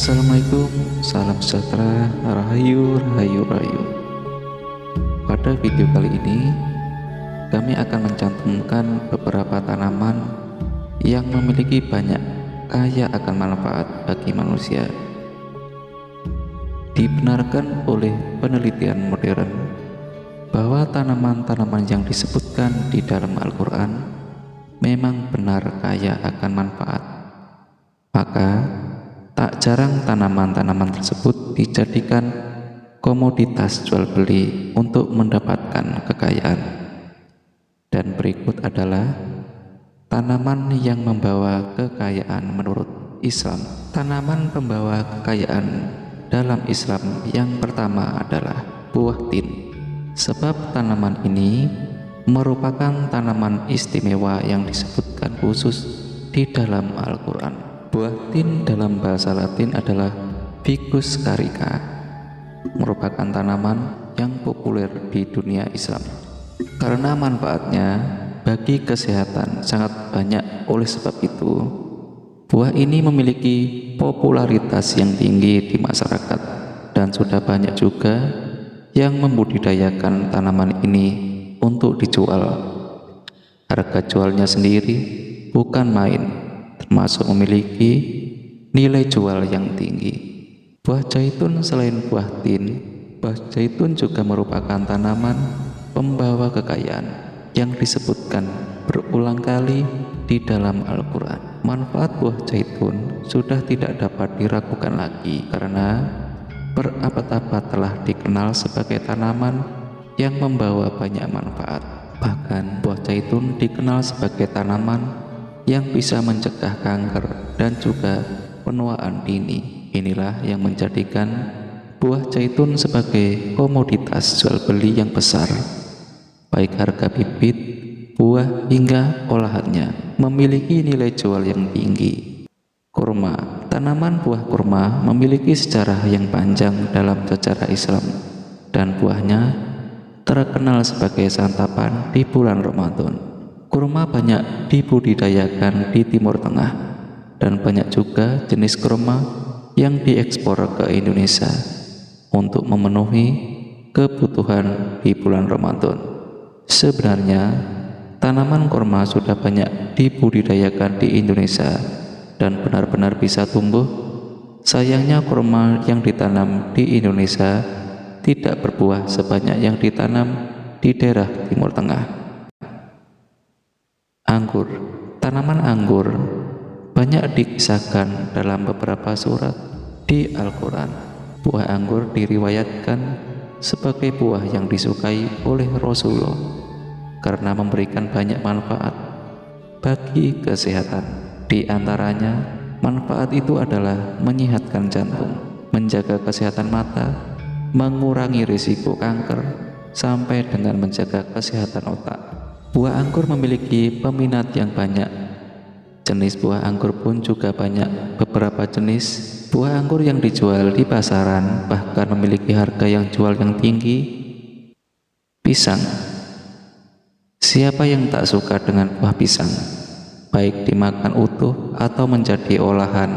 Assalamualaikum, salam sejahtera, rahayu, rahayu, rahayu. Pada video kali ini, kami akan mencantumkan beberapa tanaman yang memiliki banyak kaya akan manfaat bagi manusia. Dibenarkan oleh penelitian modern bahwa tanaman-tanaman yang disebutkan di dalam Al-Quran memang benar kaya akan manfaat. Maka tak jarang tanaman-tanaman tersebut dijadikan komoditas jual beli untuk mendapatkan kekayaan. Dan berikut adalah tanaman yang membawa kekayaan menurut Islam. Tanaman pembawa kekayaan dalam Islam yang pertama adalah buah tin. Sebab tanaman ini merupakan tanaman istimewa yang disebutkan khusus di dalam Al-Quran. Buah tin dalam bahasa Latin adalah Ficus carica, merupakan tanaman yang populer di dunia Islam. Karena manfaatnya bagi kesehatan sangat banyak, oleh sebab itu buah ini memiliki popularitas yang tinggi di masyarakat, dan sudah banyak juga yang membudidayakan tanaman ini untuk dijual. Harga jualnya sendiri bukan main, termasuk memiliki nilai jual yang tinggi. Buah zaitun selain buah tin, buah zaitun juga merupakan tanaman pembawa kekayaan yang disebutkan berulang kali di dalam Al-Quran. Manfaat buah zaitun sudah tidak dapat diragukan lagi karena berabad-abad telah dikenal sebagai tanaman yang membawa banyak manfaat. Bahkan buah zaitun dikenal sebagai tanaman yang bisa mencegah kanker dan juga penuaan dini. Inilah yang menjadikan buah zaitun sebagai komoditas jual beli yang besar, baik harga bibit, buah, hingga olahannya memiliki nilai jual yang tinggi. Kurma. Tanaman buah kurma memiliki sejarah yang panjang dalam sejarah Islam, dan buahnya terkenal sebagai santapan di bulan Ramadan. Kurma banyak dibudidayakan di Timur Tengah, dan banyak juga jenis kurma yang diekspor ke Indonesia untuk memenuhi kebutuhan di bulan Ramadan. Sebenarnya tanaman kurma sudah banyak dibudidayakan di Indonesia dan benar-benar bisa tumbuh. Sayangnya kurma yang ditanam di Indonesia tidak berbuah sebanyak yang ditanam di daerah Timur Tengah. Anggur. Tanaman anggur banyak dikisahkan dalam beberapa surat di Al-Quran. Buah anggur diriwayatkan sebagai buah yang disukai oleh Rasulullah karena memberikan banyak manfaat bagi kesehatan. Di antaranya, manfaat itu adalah menyehatkan jantung, menjaga kesehatan mata, mengurangi risiko kanker, sampai dengan menjaga kesehatan otak. Buah anggur memiliki peminat yang banyak. Jenis buah anggur pun juga banyak. Beberapa jenis buah anggur yang dijual di pasaran bahkan memiliki harga yang jual yang tinggi. Pisang. Siapa yang tak suka dengan buah pisang, baik dimakan utuh atau menjadi olahan?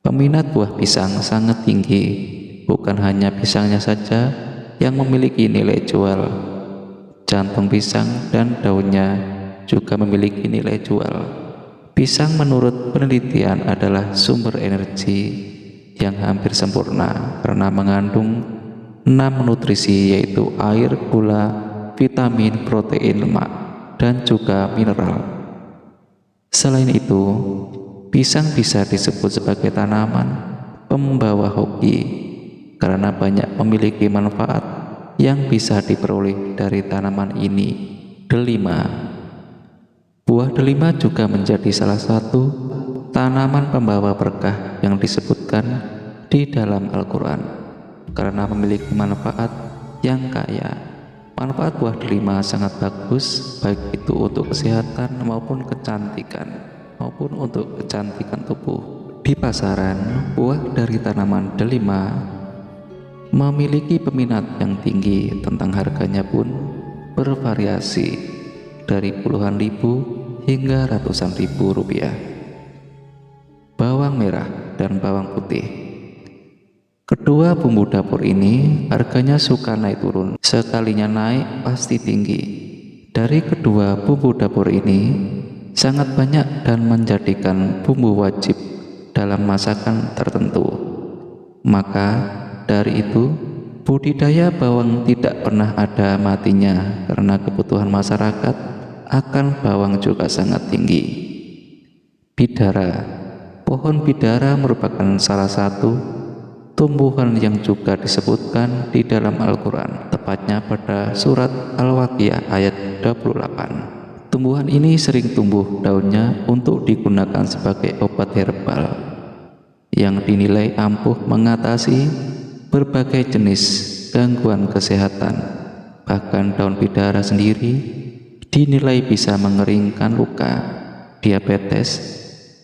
Peminat buah pisang sangat tinggi. Bukan hanya pisangnya saja yang memiliki nilai jual, jantung pisang dan daunnya juga memiliki nilai jual. Pisang menurut penelitian adalah sumber energi yang hampir sempurna karena mengandung 6 nutrisi, yaitu air, gula, vitamin, protein, lemak, dan juga mineral. Selain itu, pisang bisa disebut sebagai tanaman pembawa hoki karena banyak memiliki manfaat yang bisa diperoleh dari tanaman ini. Delima. Buah delima juga menjadi salah satu tanaman pembawa berkah yang disebutkan di dalam Al-Quran karena memiliki manfaat yang kaya. Manfaat buah delima sangat bagus, baik itu untuk kesehatan maupun kecantikan, maupun untuk kecantikan tubuh. Di pasaran, buah dari tanaman delima memiliki peminat yang tinggi, tentang harganya pun bervariasi dari puluhan ribu hingga ratusan ribu rupiah. bawang merah, dan bawang putih. Kedua bumbu dapur ini harganya suka naik turun, sekalinya naik pasti tinggi. Dari kedua bumbu dapur ini sangat banyak dan menjadikan bumbu wajib dalam masakan tertentu. Maka dari itu, budidaya bawang tidak pernah ada matinya karena kebutuhan masyarakat akan bawang juga sangat tinggi. Bidara. Pohon bidara merupakan salah satu tumbuhan yang juga disebutkan di dalam Al-Quran, tepatnya pada surat Al-Waqiah ayat 28. Tumbuhan ini sering tumbuh daunnya untuk digunakan sebagai obat herbal yang dinilai ampuh mengatasi berbagai jenis gangguan kesehatan. Bahkan daun bidara sendiri dinilai bisa mengeringkan luka, diabetes,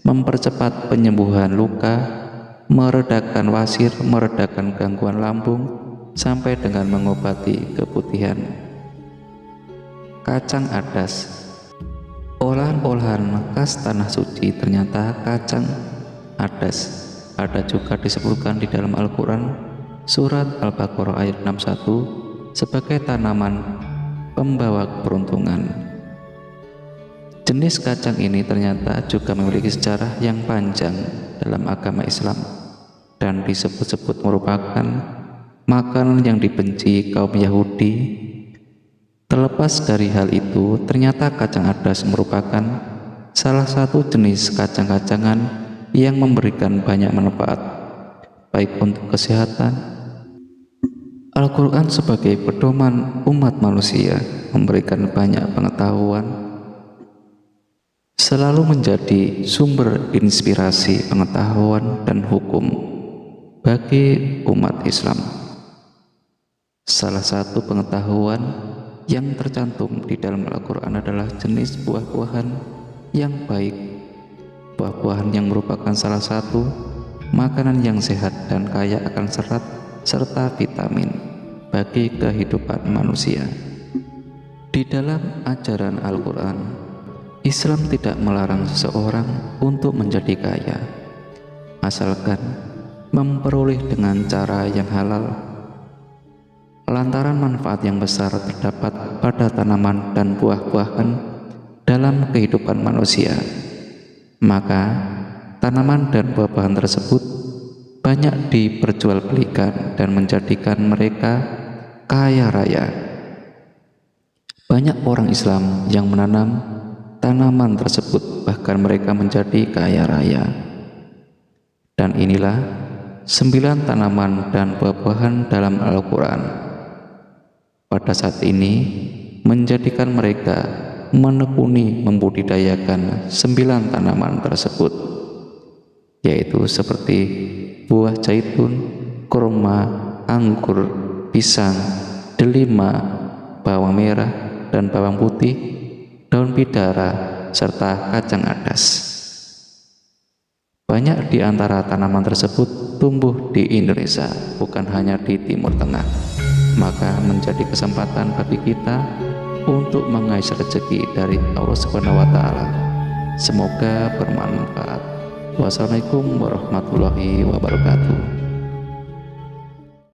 mempercepat penyembuhan luka, meredakan wasir, meredakan gangguan lambung, sampai dengan mengobati keputihan. Kacang adas. Olahan-olahan khas tanah suci ternyata kacang adas ada juga disebutkan di dalam Al-Quran surat Al-Baqarah ayat 61 sebagai tanaman pembawa keberuntungan. Jenis kacang ini ternyata juga memiliki sejarah yang panjang dalam agama Islam dan disebut-sebut merupakan makanan yang dibenci kaum Yahudi. Terlepas dari hal itu, ternyata kacang adas merupakan salah satu jenis kacang-kacangan yang memberikan banyak manfaat, baik untuk kesehatan. Al-Quran sebagai pedoman umat manusia memberikan banyak pengetahuan, selalu menjadi sumber inspirasi pengetahuan dan hukum bagi umat Islam. Salah satu pengetahuan yang tercantum di dalam Al-Quran adalah jenis buah-buahan yang baik. Buah-buahan yang merupakan salah satu makanan yang sehat dan kaya akan serat serta vitamin bagi kehidupan manusia. Di dalam ajaran Al-Quran, Islam tidak melarang seseorang untuk menjadi kaya, asalkan memperoleh dengan cara yang halal. Lantaran manfaat yang besar terdapat pada tanaman dan buah-buahan dalam kehidupan manusia, maka tanaman dan buah-buahan tersebut banyak diperjualbelikan dan menjadikan mereka kaya raya. Banyak orang Islam yang menanam tanaman tersebut, bahkan mereka menjadi kaya raya. Dan inilah 9 tanaman dan buah-buahan dalam Al-Quran. Pada saat ini menjadikan mereka menekuni membudidayakan 9 tanaman tersebut, yaitu seperti buah zaitun, kurma, anggur, pisang, delima, bawang merah dan bawang putih, daun bidara, serta kacang adas. Banyak di antara tanaman tersebut tumbuh di Indonesia, bukan hanya di Timur Tengah. Maka menjadi kesempatan bagi kita untuk mengais rezeki dari Allah Subhanahu wa Ta'ala. Semoga bermanfaat. Wassalamualaikum warahmatullahi wabarakatuh.